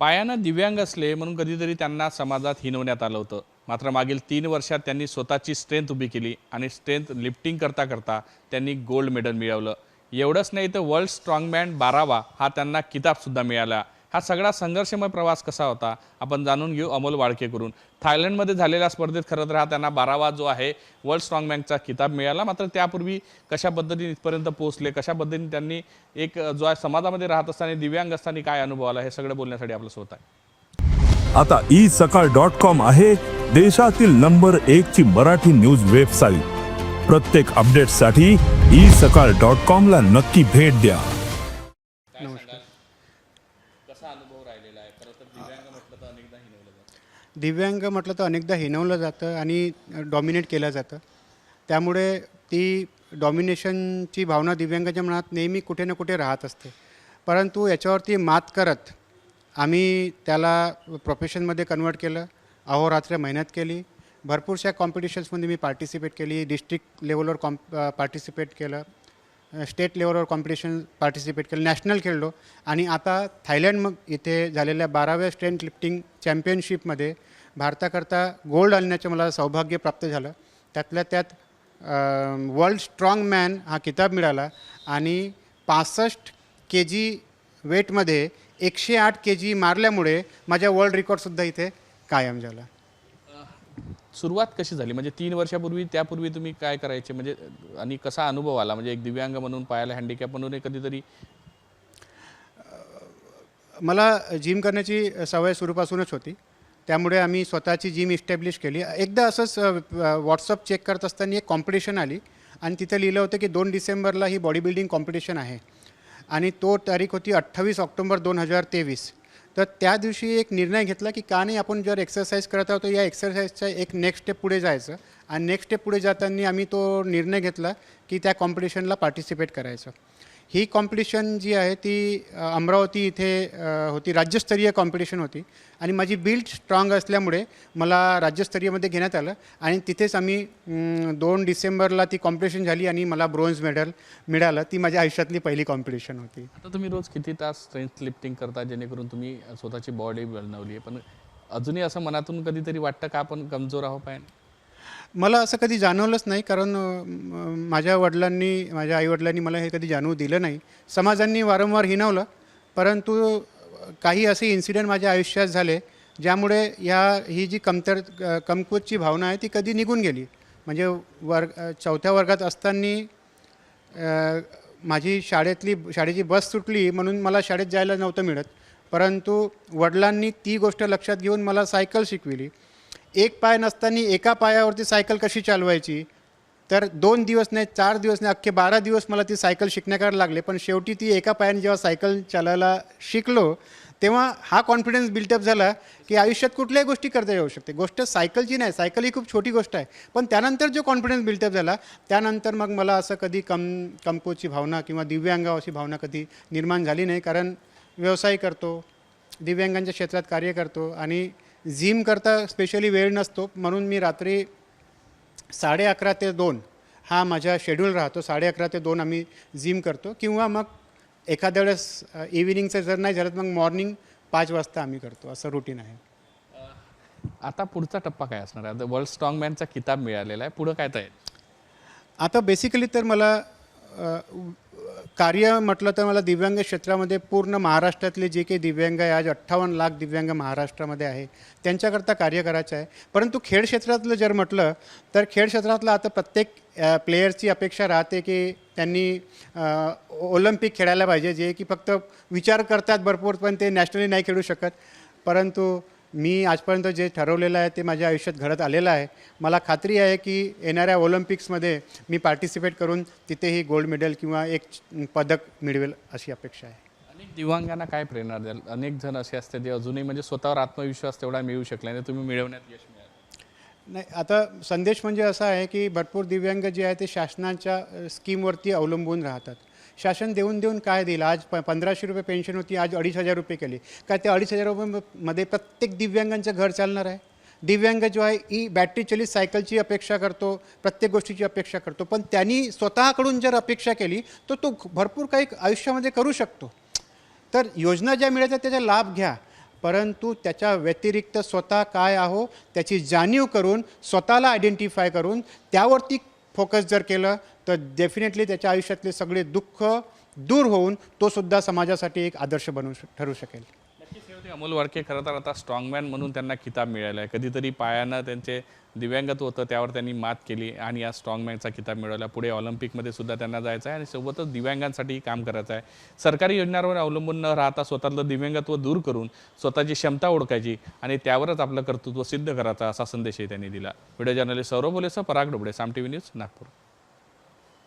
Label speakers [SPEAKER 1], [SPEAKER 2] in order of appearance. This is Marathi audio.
[SPEAKER 1] पायानं दिव्यांग असले म्हणून कधीतरी त्यांना समाजात हिणवण्यात आलं होतं. मात्र मागील 3 वर्षात त्यांनी स्वतःची स्ट्रेंथ उभी केली आणि स्ट्रेंथ लिफ्टिंग करता करता त्यांनी गोल्ड मेडल मिळवलं. एवढंच नाही तर वर्ल्ड स्ट्रॉंगमॅन 12वा हा त्यांना किताबसुद्धा मिळाला. हा सगळा संघर्षमय प्रवास कसा होता आपण जाणून घेऊ अमोल वाळकेकडून. थायलंडमध्ये झालेल्या स्पर्धेत खरं तर हा त्यांना 12वा जो आहे वर्ल्ड स्ट्रॉंगमॅनचा किताब मिळाला. मात्र त्यापूर्वी कशा पद्धतीने इथपर्यंत पोहोचले, कशा पद्धतीने त्यांनी एक जो आहे समाजामध्ये राहत असताना दिव्यांग असताना काय अनुभव आला, हे सगळं बोलण्यासाठी आपल्यासोबत आहे.
[SPEAKER 2] आता isakal.com आहे देशातील नंबर 1 ची मराठी न्यूज वेबसाईट. प्रत्येक अपडेटसाठी isakal.com ला नक्की भेट द्या.
[SPEAKER 1] कसा अनुभव राहिलेला आहे? खरं तर दिव्यांग म्हटलं तर अनेकदा हिणवलं जातं.
[SPEAKER 3] दिव्यांग म्हटलं तर अनेकदा हिणवलं जातं आणि डॉमिनेट केलं जातं. त्यामुळे ती डॉमिनेशनची भावना दिव्यांगाच्या मनात नेहमी कुठे ना कुठे राहत असते. परंतु याच्यावरती मात करत आम्ही त्याला प्रोफेशनमध्ये कन्वर्ट केलं. अहोरात्र मेहनत केली. भरपूरशा कॉम्पिटिशन्समध्ये मी पार्टिसिपेट केली. डिस्ट्रिक्ट लेवलवर पार्टिसिपेट केलं. स्टेट लेवलवर कॉम्पिटिशन पार्टिसिपेट केलं. नॅशनल खेळलो आणि आता थायलंड मग इथे झालेल्या 12व्या स्ट्रेंथ लिफ्टिंग चॅम्पियनशिपमध्ये भारताकरता गोल्ड आणण्याचं मला सौभाग्य प्राप्त झालं. त्यातल्या त्यात वर्ल्ड स्ट्रॉंग मॅन हा किताब मिळाला आणि 65 kg वेटमध्ये 108 kg मारल्यामुळे माझ्या वर्ल्ड रेकॉर्डसुद्धा इथे कायम झाला.
[SPEAKER 1] सुरुवात कशी झाली? म्हणजे 3 वर्षापूर्वी त्यापूर्वी तुम्ही काय करायचे म्हणजे आणि कसा अनुभव आला? म्हणजे एक दिव्यांग म्हणून, पायाला हँडिकॅप म्हणून कधीतरी
[SPEAKER 3] मला जिम करण्याची सवय सुरूपासूनच होती. त्यामुळे आम्ही स्वतःची जिम इस्टॅब्लिश केली. एकदा असंच व्हॉट्सअप चेक करत असताना एक कॉम्पिटिशन आली आणि तिथं लिहिलं होतं की 2 डिसेंबरला ही बॉडी बिल्डिंग कॉम्पिटिशन आहे आणि तो तारीख होती 28 ऑक्टोबर 2023. तर त्या दिवशी एक निर्णय घेतला की का नाही आपण जर एक्सरसाइज करत आहोत तर या एक्सरसाइजचा एक नेक्स्ट स्टेप पुढे जायचं. आणि नेक्स्ट स्टेप पुढे जाताना आम्ही तो निर्णय घेतला की त्या कॉम्पिटिशनला पार्टिसिपेट करायचं. ही कॉम्पिटिशन जी आहे ती अमरावती इथे होती. राज्यस्तरीय कॉम्पिटिशन होती आणि माझी बिल्ड स्ट्रॉंग असल्यामुळे मला राज्यस्तरीयमध्ये घेण्यात आलं आणि तिथेच आम्ही 2 डिसेंबरला ती कॉम्पिटिशन झाली आणि मला ब्रोन्झ मेडल मिळालं. ती माझ्या आयुष्यातली पहिली कॉम्पिटिशन होती.
[SPEAKER 1] आता तुम्ही रोज किती तास स्ट्रेंथ लिफ्टिंग करता जेणेकरून तुम्ही स्वतःची बॉडी बनवली आहे, पण अजूनही असं मनातून कधीतरी वाटतं का आपण कमजोर आहो पायाने?
[SPEAKER 3] मला असं कधी जाणवलंच नाही कारण माझ्या आईवडिलांनी मला हे कधी जाणवू दिलं नाही. समाजांनी वारंवार हिणवलं परंतु काही असे इन्सिडेंट माझ्या आयुष्यात झाले ज्यामुळे ही जी कमकुवतची भावना आहे ती कधी निघून गेली. म्हणजे 4थ्या वर्गात असताना माझी शाळेची बस सुटली म्हणून मला शाळेत जायला नव्हतं मिळत. परंतु वडिलांनी ती गोष्ट लक्षात घेऊन मला सायकल शिकविली. एक पाय नसताना एका पायावरती सायकल कशी चालवायची तर 2 दिवस नाही, 4 दिवस नाही, अख्खे 12 दिवस मला ती सायकल शिकण्याकडे लागले. पण शेवटी ती एका पायाने जेव्हा सायकल चालायला शिकलो तेव्हा हा कॉन्फिडन्स बिल्टअप झाला की आयुष्यात कुठल्याही गोष्टी करता येऊ शकते. गोष्ट सायकलची नाही, सायकल ही खूप छोटी गोष्ट आहे. पण त्यानंतर जो कॉन्फिडन्स बिल्टअप झाला त्यानंतर मग मला असं कधी कमकुवतची भावना किंवा दिव्यांगाव अशी भावना कधी निर्माण झाली नाही. कारण व्यवसाय करतो, दिव्यांगांच्या क्षेत्रात कार्य करतो आणि जिम करता स्पेशली वेळ नसतो म्हणून मी रात्री 11:30 ते 2 हा माझा शेड्यूल राहतो. 11:30 ते 2 आम्ही जिम करतो किंवा मग एखाद्या वेळेस इव्हिनिंगचं जर नाही झालं तर मग मॉर्निंग 5 वाजता आम्ही करतो. असं रुटीन आहे.
[SPEAKER 1] आता पुढचा टप्पा काय असणार आहे? आता वर्ल्ड स्ट्रॉंगमॅनचा किताब मिळालेला आहे, पुढं काय तयारी?
[SPEAKER 3] आता बेसिकली तर मला कार्य म्हटलं तर मला दिव्यांग क्षेत्रामध्ये पूर्ण महाराष्ट्रातले जे काही दिव्यांग आहे, आज 58 लाख दिव्यांग महाराष्ट्रामध्ये आहे, त्यांच्याकरता कार्य करायचं आहे. परंतु खेळ क्षेत्रातलं जर म्हटलं तर खेळ क्षेत्रातलं आता प्रत्येक प्लेयरची अपेक्षा राहते की त्यांनी ऑलिम्पिक खेळायला पाहिजे. जे की फक्त विचार करतात भरपूर पण ते नॅशनली नाही खेळू शकत. परंतु मी आजपर्यंत जे ठरवलेलं आहे ते माझ्या आयुष्यात घडत आलेलं आहे. मला खात्री आहे की येणाऱ्या ऑलिम्पिक्समध्ये मी पार्टिसिपेट करून तिथेही गोल्ड मेडल किंवा एक पदक मिळवेल अशी अपेक्षा आहे.
[SPEAKER 1] अनेक दिव्यांगांना काय प्रेरणा द्याल? अनेक जण असे असते जे अजूनही म्हणजे स्वतःवर आत्मविश्वास तेवढा मिळू शकला नाही, तुम्ही मिळवण्यात यश मिळालं.
[SPEAKER 3] नाही, आता संदेश म्हणजे असा आहे की भरपूर दिव्यांग जे आहे ते शासनाच्या स्कीमवरती अवलंबून राहतात. शासन देऊन काय देईल? आज 1500 रुपये पेन्शन होती, आज 2500 रुपये केली. काय ते 2500 रुपयेमध्ये प्रत्येक दिव्यांगांचं घर चालणार आहे? दिव्यांग जो आहे बॅटरी चलित सायकलची अपेक्षा करतो, प्रत्येक गोष्टीची अपेक्षा करतो. पण त्यांनी स्वतःकडून जर अपेक्षा केली तर तो भरपूर काही आयुष्यामध्ये करू शकतो. तर योजना ज्या मिळतात त्याचा लाभ घ्या. परंतु त्याच्या व्यतिरिक्त स्वतः काय आहो त्याची जाणीव करून स्वतःला आयडेंटिफाय करून त्यावरती फोकस जर केलं तर डेफिनेटली त्याच्या आयुष्यातले सगळे दुःख दूर होऊन तो सुद्धा समाजासाठी एक आदर्श ठरू शकेल.
[SPEAKER 1] नक्कीच हे होते अमोल वाडके. खरं तर आता स्ट्रॉंगमॅन म्हणून त्यांना किताब मिळाला आहे. कधीतरी पायानं त्यांचे दिव्यांगत्व होतं त्यावर त्यांनी मात केली आणि आज स्ट्रॉंगमॅनचा किताब मिळवला. पुढे ऑलिम्पिकमध्ये सुद्धा त्यांना जायचं आहे आणि सोबतच दिव्यांगांसाठीही काम करायचं आहे. सरकारी योजनांवर अवलंबून न राहता स्वतःतलं दिव्यांगत्व दूर करून स्वतःची क्षमता ओळखायची आणि त्यावरच आपलं कर्तृत्व सिद्ध करायचं असा संदेशही त्यांनी दिला. व्हिडिओ जर्नलिस्ट सौरभ बोलेसह पराग डोबळे, साम टीव्ही न्यूज, नागपूर.